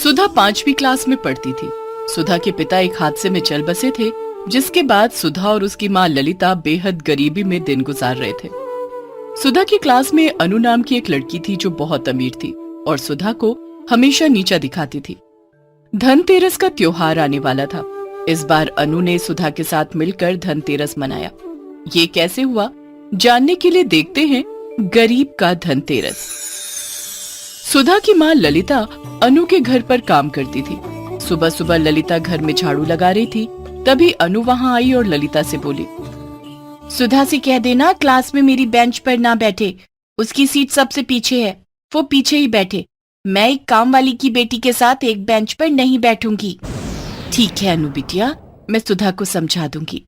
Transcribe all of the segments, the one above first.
सुधा 5वीं क्लास में पढ़ती थी। सुधा के पिता एक हादसे में चल बसे थे, जिसके बाद सुधा और उसकी माँ ललिता बेहद गरीबी में दिन गुजार रहे थे। सुधा की क्लास में अनु नाम की एक लड़की थी जो बहुत अमीर थी और सुधा को हमेशा नीचा दिखाती थी। धनतेरस का त्योहार आने वाला था। इस बार अनु ने सुधा के साथ मिलकर धनतेरस मनाया। ये कैसे हुआ, जानने के लिए देखते हैं गरीब का धनतेरस। सुधा की माँ ललिता अनु के घर पर काम करती थी। सुबह सुबह ललिता घर में झाड़ू लगा रही थी, तभी अनु वहां आई और ललिता से बोली, सुधा से कह देना क्लास में मेरी बेंच पर ना बैठे, उसकी सीट सबसे पीछे है, वो पीछे ही बैठे। मैं एक काम वाली की बेटी के साथ एक बेंच पर नहीं बैठूंगी। ठीक है अनु बिटिया, मैं सुधा को समझा दूंगी।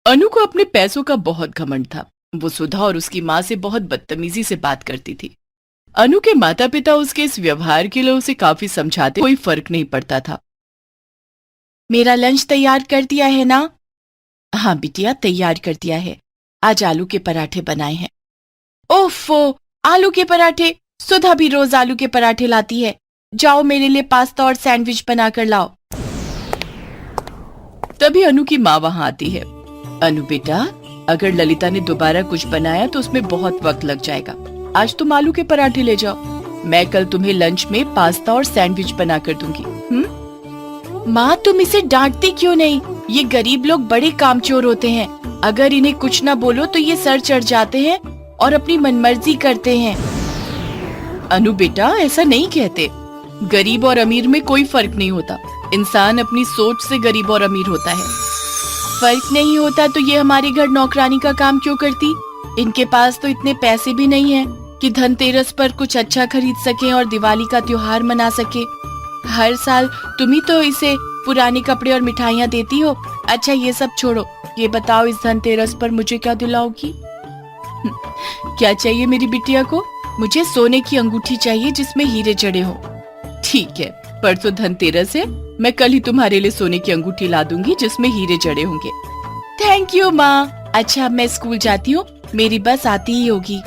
अनु को अपने पैसों का बहुत घमंड था। वो सुधा और उसकी माँ से बहुत बदतमीजी से बात करती थी। अनु के माता पिता उसके इस व्यवहार के लिए उसे काफी समझाते, कोई फर्क नहीं पड़ता था। मेरा लंच तैयार कर दिया है ना? हाँ बिटिया, तैयार कर दिया है। आज आलू के पराठे बनाए हैं। ओफो, आलू के पराठे? सुधा भी रोज आलू के पराठे लाती है। जाओ मेरे लिए पास्ता और सैंडविच बनाकर लाओ। तभी अनु की माँ वहां आती है। अनु बेटा, अगर ललिता ने दोबारा कुछ बनाया तो उसमें बहुत वक्त लग जाएगा। आज तुम आलू के पराठे ले जाओ, मैं कल तुम्हें लंच में पास्ता और सैंडविच बना कर दूंगी। माँ, तुम इसे डांटती क्यों नहीं? ये गरीब लोग बड़े कामचोर होते हैं। अगर इन्हें कुछ ना बोलो तो ये सर चढ़ जाते हैं और अपनी मनमर्जी करते हैं। अनु बेटा, ऐसा नहीं कहते। गरीब और अमीर में कोई फर्क नहीं होता। इंसान अपनी सोच से गरीब और अमीर होता है। फर्क नहीं होता तो ये हमारे घर नौकरानी का काम क्यों करती? इनके पास तो इतने पैसे भी नहीं हैं कि धनतेरस पर कुछ अच्छा खरीद सके और दिवाली का त्योहार मना सके। हर साल तुम ही तो इसे पुराने कपड़े और मिठाइयाँ देती हो। अच्छा ये सब छोड़ो, ये बताओ इस धनतेरस पर मुझे क्या दिलाओगी? क्या चाहिए मेरी बिटिया को? मुझे सोने की अंगूठी चाहिए जिसमें हीरे जड़े हो। ठीक है, परसों धनतेरस है, मैं कल ही तुम्हारे लिए सोने की अंगूठी ला दूंगी जिसमें हीरे जड़े होंगे। थैंक यू माँ। अच्छा, मैं स्कूल जाती हूँ, मेरी बस आती ही होगी।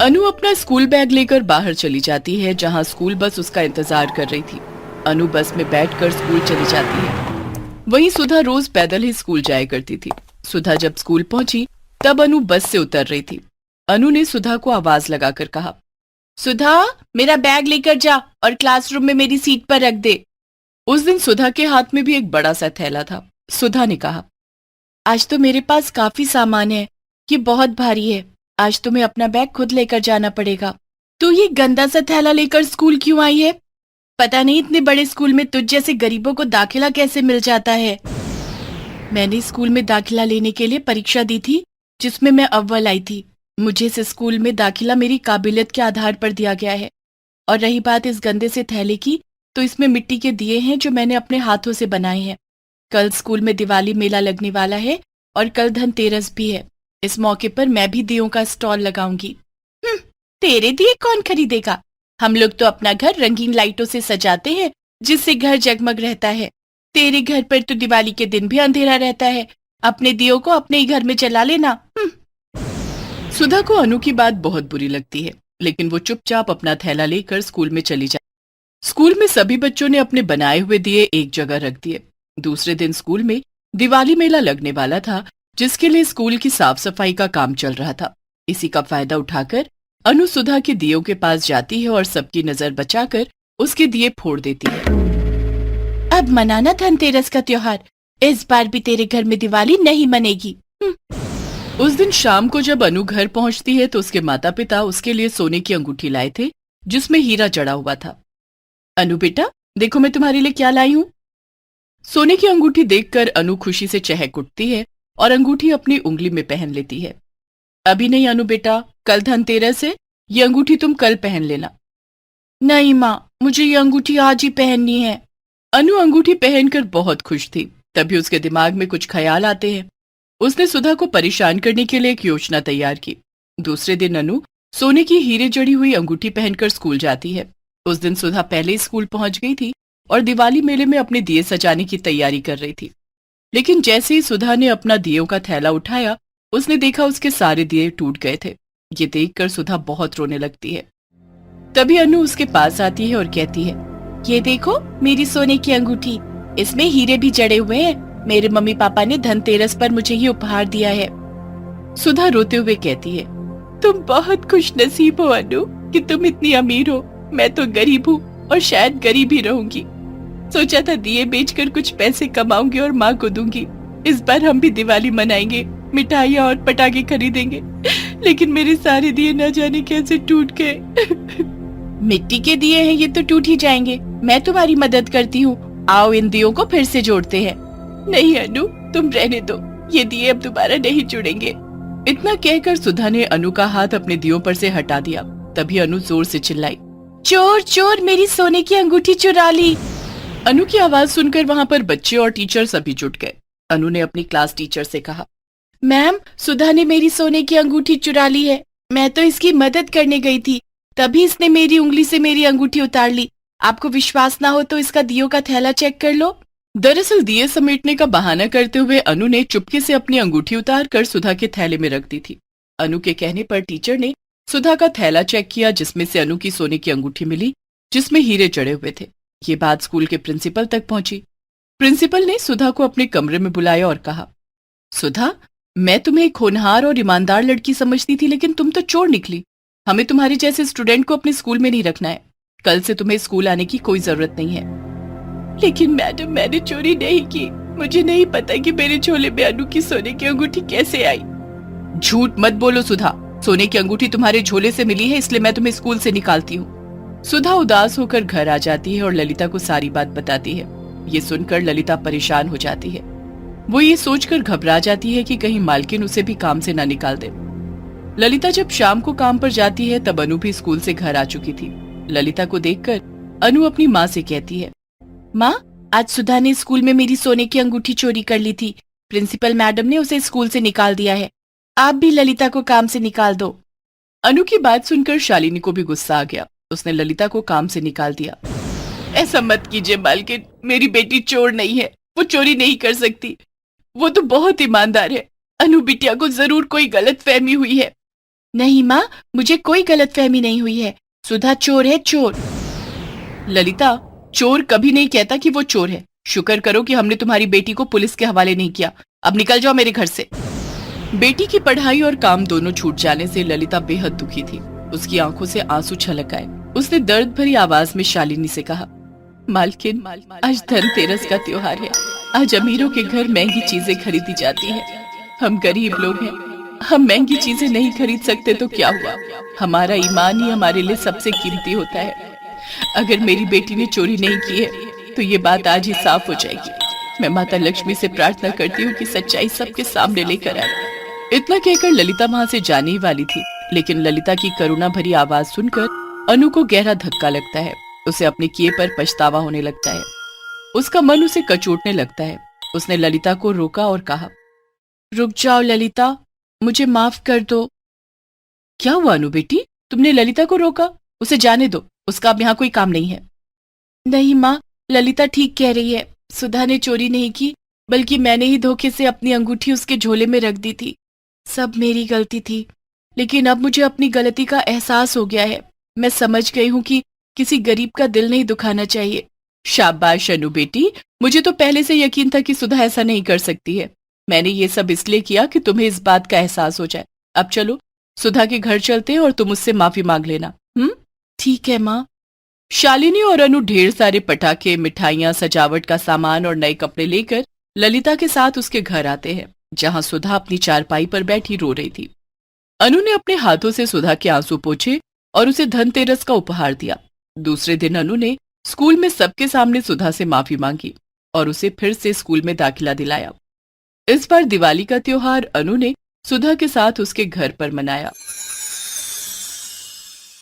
अनु अपना स्कूल बैग लेकर बाहर चली जाती है, जहाँ स्कूल बस उसका इंतजार कर रही थी। अनु बस में बैठकर स्कूल चली जाती है। वहीं सुधा रोज पैदल ही स्कूल जाया करती थी। सुधा जब स्कूल पहुंची तब अनु बस से उतर रही थी। अनु ने सुधा को आवाज लगाकर कहा, सुधा, मेरा बैग लेकर जा और क्लासरूम में मेरी सीट पर रख दे। उस दिन सुधा के हाथ में भी एक बड़ा सा थैला था। सुधा ने कहा, आज तो मेरे पास काफी सामान है, ये बहुत भारी है। आज तुम्हें अपना बैग खुद लेकर जाना पड़ेगा। तू ये गंदा सा थैला लेकर स्कूल क्यों आई है? पता नहीं इतने बड़े स्कूल में तुझ जैसे गरीबों को दाखिला कैसे मिल जाता है। मैंने स्कूल में दाखिला लेने के लिए परीक्षा दी थी, जिसमें मैं अव्वल आई थी। मुझे इस स्कूल में दाखिला मेरी काबिलियत के आधार पर दिया गया है। और रही बात इस गंदे से थैले की, तो इसमें मिट्टी के दिए हैं जो मैंने अपने हाथों से बनाए हैं। कल स्कूल में दिवाली मेला लगने वाला है और कल धनतेरस भी है। इस मौके पर मैं भी दियों का स्टॉल लगाऊंगी। तेरे दिए कौन खरीदेगा? हम लोग तो अपना घर रंगीन लाइटों से सजाते हैं, जिससे घर जगमग रहता है। तेरे घर पर तो दिवाली के दिन भी अंधेरा रहता है। अपने दियों को अपने ही घर में जला लेना। सुधा को अनु की बात बहुत बुरी लगती है, लेकिन वो चुपचाप अपना थैला लेकर स्कूल में चली जाती। स्कूल में सभी बच्चों ने अपने बनाए हुए दिए एक जगह रख दिए। दूसरे दिन स्कूल में दिवाली मेला लगने वाला था, जिसके लिए स्कूल की साफ सफाई का काम चल रहा था। इसी का फायदा उठाकर अनु सुधा के दियों के पास जाती है और सबकी नजर बचाकर उसके दिए फोड़ देती है। अब मनाना धनतेरस का त्योहार, इस बार भी तेरे घर में दिवाली नहीं मनेगी। उस दिन शाम को जब अनु घर पहुंचती है तो उसके माता पिता उसके लिए सोने की अंगूठी लाए थे, जिसमें हीरा जड़ा हुआ था। अनु बेटा, देखो मैं तुम्हारे लिए क्या लाई हूँ। सोने की अंगूठी देखकर अनु खुशी से चहक उठती है और अंगूठी अपनी उंगली में पहन लेती है। अभी नहीं अनु बेटा, कल धनतेरस है, ये अंगूठी तुम कल पहन लेना। नहीं माँ, मुझे ये अंगूठी आज ही पहननी है। अनु अंगूठी पहनकर बहुत खुश थी। तभी उसके दिमाग में कुछ ख्याल आते हैं। उसने सुधा को परेशान करने के लिए एक योजना तैयार की। दूसरे दिन अनु सोने की हीरे जड़ी हुई अंगूठी पहनकर स्कूल जाती है। उस दिन सुधा पहले ही स्कूल पहुंच गई थी और दिवाली मेले में अपने दिए सजाने की तैयारी कर रही थी। लेकिन जैसे ही सुधा ने अपना दियों का थैला उठाया, उसने देखा उसके सारे दिए टूट गए थे। ये देखकर सुधा बहुत रोने लगती है। तभी अनु उसके पास आती है और कहती है, ये देखो मेरी सोने की अंगूठी, इसमें हीरे भी जड़े हुए हैं। मेरे मम्मी पापा ने धनतेरस पर मुझे ये उपहार दिया है। सुधा रोते हुए कहती है, तुम बहुत खुश नसीब हो अनु कि तुम इतनी अमीर हो। मैं तो गरीब हूँ और शायद गरीब ही रहूंगी। सोचा था दिए बेचकर कुछ पैसे कमाऊंगी और माँ को दूंगी। इस बार हम भी दिवाली मनाएंगे, मिठाइयाँ और पटाखे खरीदेंगे, लेकिन मेरे सारे दिए न जाने कैसे टूट गए। मिट्टी के दिए हैं, ये तो टूट ही जाएंगे। मैं तुम्हारी मदद करती हूँ, आओ इन दियों को फिर से जोड़ते हैं। नहीं अनु, तुम रहने दो, ये दिए अब दोबारा नहीं जुड़ेंगे। इतना कहकर सुधा ने अनु का हाथ अपने दियों पर से हटा दिया। तभी अनु जोर से चिल्लाई, चोर चोर, मेरी सोने की अंगूठी चुरा ली। अनु की आवाज सुनकर वहाँ पर बच्चे और टीचर सभी जुट गए। अनु ने अपनी क्लास टीचर से कहा, मैम, सुधा ने मेरी सोने की अंगूठी चुरा ली है। मैं तो इसकी मदद करने गई थी, तभी इसने मेरी उंगली से मेरी अंगूठी उतार ली। आपको विश्वास ना हो तो इसका दियों का थैला चेक कर लो। दरअसल दिए समेटने का बहाना करते हुए अनु ने चुपके से अपनी अंगूठी उतार कर सुधा के थैले में रख दी थी। अनु के कहने पर टीचर ने सुधा का थैला चेक किया, जिसमें से अनु की सोने की अंगूठी मिली, जिसमें हीरे जड़े हुए थे। ये बात स्कूल के प्रिंसिपल तक पहुंची। प्रिंसिपल ने सुधा को अपने कमरे में बुलाया और कहा, सुधा, मैं तुम्हें एक होनहार और ईमानदार लड़की समझती थी, लेकिन तुम तो चोर निकली। हमें तुम्हारे जैसे स्टूडेंट को अपने स्कूल में नहीं रखना है। कल से तुम्हें स्कूल आने की कोई जरूरत नहीं है। लेकिन मैडम, मैंने चोरी नहीं की। मुझे नहीं पता कि मेरे झोले में अनु की सोने की अंगूठी कैसे आई। झूठ मत बोलो सुधा, सोने की अंगूठी तुम्हारे झोले से मिली है, इसलिए मैं तुम्हें स्कूल से निकालती हूँ। सुधा उदास होकर घर आ जाती है और ललिता को सारी बात बताती है। ये सुनकर ललिता परेशान हो जाती है। वो ये सोचकर घबरा जाती है कि कहीं मालकिन उसे भी काम से ना निकाल दे। ललिता जब शाम को काम पर जाती है तब अनु भी स्कूल से घर आ चुकी थी। ललिता को देखकर अनु अपनी माँ से कहती है, माँ, आज सुधा ने स्कूल में मेरी सोने की अंगूठी चोरी कर ली थी। प्रिंसिपल मैडम ने उसे स्कूल से निकाल दिया है। आप भी ललिता को काम से निकाल दो। अनु की बात सुनकर शालिनी को भी गुस्सा आ गया। उसने ललिता को काम से निकाल दिया। ऐसा मत कीजिए मालकिन, मेरी बेटी चोर नहीं है, वो चोरी नहीं कर सकती। वो तो बहुत ईमानदार है। अनु बिटिया को जरूर कोई गलत फहमी हुई है। नहीं माँ, मुझे कोई गलत फहमी नहीं हुई है। सुधा चोर है, चोर। ललिता, चोर कभी नहीं कहता कि वो चोर है। शुक्र करो कि हमने तुम्हारी बेटी को पुलिस के हवाले नहीं किया। अब निकल जाओ मेरे घर से। बेटी की पढ़ाई और काम दोनों छूट जाने से ललिता बेहद दुखी थी। उसकी आंखों से आंसू छलक आए। उसने दर्द भरी आवाज में शालिनी से कहा, मालकिन, आज धनतेरस का त्योहार है। आज अमीरों के घर महंगी चीजें खरीदी जाती हैं। हम गरीब लोग हैं, हम महंगी चीजें नहीं खरीद सकते तो क्या हुआ? हमारा ईमान ही हमारे लिए सबसे कीमती होता है। अगर मेरी बेटी ने चोरी नहीं की है तो ये बात आज ही साफ हो जाएगी। मैं माता लक्ष्मी से प्रार्थना करती हूँ कि सच्चाई सबके सामने लेकर आए। इतना कहकर ललिता वहां से जाने ही वाली थी, लेकिन ललिता की करुणा भरी आवाज सुनकर अनु को गहरा धक्का लगता है। उसे अपने किए पर पछतावा होने लगता है। उसका मन उसे कचोटने लगता है। उसने ललिता को रोका और कहा, रुक जाओ ललिता, मुझे माफ कर दो। क्या हुआ अनु बेटी, तुमने ललिता को रोका? उसे जाने दो, उसका अब यहाँ कोई काम नहीं है। नहीं माँ, ललिता ठीक कह रही है। सुधा ने चोरी नहीं की, बल्कि मैंने ही धोखे से अपनी अंगूठी उसके झोले में रख दी थी। सब मेरी गलती थी, लेकिन अब मुझे अपनी गलती का एहसास हो गया है। मैं समझ गई हूँ कि किसी गरीब का दिल नहीं दुखाना चाहिए। शाबाश अनु बेटी, मुझे तो पहले से यकीन था कि सुधा ऐसा नहीं कर सकती है। मैंने ये सब इसलिए किया कि तुम्हें इस बात का एहसास हो जाए। अब चलो, सुधा के घर चलते हैं और तुम उससे माफी मांग लेना। ठीक है माँ। शालिनी और अनु ढेर सारे पटाखे, मिठाइयाँ, सजावट का सामान और नए कपड़े लेकर ललिता के साथ उसके घर आते हैं, जहाँ सुधा अपनी चारपाई पर बैठी रो रही थी। अनु ने अपने हाथों से सुधा के आंसू पोंछे और उसे धनतेरस का उपहार दिया। दूसरे दिन अनु ने स्कूल में सबके सामने सुधा से माफी मांगी और उसे फिर से स्कूल में दाखिला दिलाया। इस बार दिवाली का त्योहार अनु ने सुधा के साथ उसके घर पर मनाया।